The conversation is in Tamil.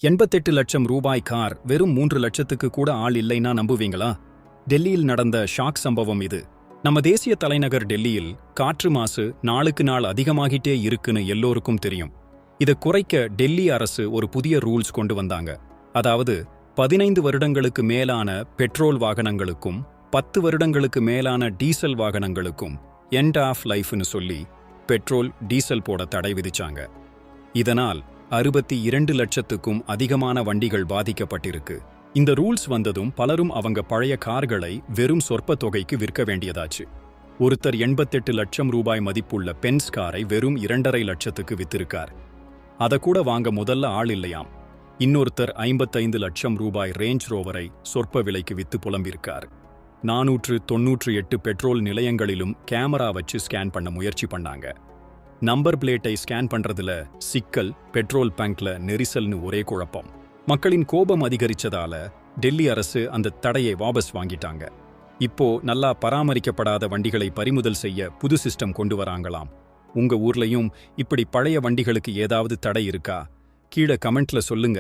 88 லட்சம் ரூபாய் கார் வெறும் 3 லட்சத்துக்கு கூட ஆள் இல்லைன்னா நம்புவீங்களா? டெல்லியில் நடந்த ஷாக் சம்பவம் இது. நம்ம தேசிய தலைநகர் டெல்லியில் காற்று மாசு நாளுக்கு நாள் அதிகமாகிட்டே இருக்குன்னு எல்லோருக்கும் தெரியும். இதை குறைக்க டெல்லி அரசு ஒரு புதிய ரூல்ஸ் கொண்டு வந்தாங்க. அதாவது 15 வருடங்களுக்கு மேலான பெட்ரோல் வாகனங்களுக்கும் 10 வருடங்களுக்கு மேலான டீசல் வாகனங்களுக்கும் எண்ட் ஆஃப் லைஃப்னு சொல்லி பெட்ரோல் டீசல் போட தடை விதிச்சாங்க. இதனால் 62 லட்சத்துக்கும் அதிகமான வண்டிகள் பாதிக்கப்பட்டிருக்கு. இந்த ரூல்ஸ் வந்ததும் பலரும் அவங்க பழைய கார்களை வெறும் சொற்ப தொகைக்கு விற்க வேண்டியதாச்சு. ஒருத்தர் 88 லட்சம் ரூபாய் மதிப்புள்ள பென்ஸ் காரை வெறும் 2.5 லட்சத்துக்கு வித்திருக்கார். அதை கூட வாங்க முதல்ல ஆள் இல்லையாம். இன்னொருத்தர் 55 லட்சம் ரூபாய் ரேஞ்ச் ரோவரை சொற்ப விலைக்கு வித்து புலம்பிருக்கார். 498 பெட்ரோல் நிலையங்களிலும் கேமரா வச்சு ஸ்கேன் பண்ண முயற்சி பண்ணாங்க. நம்பர் பிளேட்டை ஸ்கேன் பண்றதுல சிக்கல், பெட்ரோல் பங்க்ல நெரிசல்னு ஒரே குழப்பம். மக்களின் கோபம் அதிகரிச்சதால டெல்லி அரசு அந்த தடையை வாபஸ் வாங்கிட்டாங்க. இப்போ நல்லா பராமரிக்கப்படாத வண்டிகளை பறிமுதல் செய்ய புது சிஸ்டம் கொண்டு வராங்களாம். உங்க ஊர்லயும் இப்படி பழைய வண்டிகளுக்கு ஏதாவது தடை இருக்கா? கீழே கமெண்ட்ல சொல்லுங்க.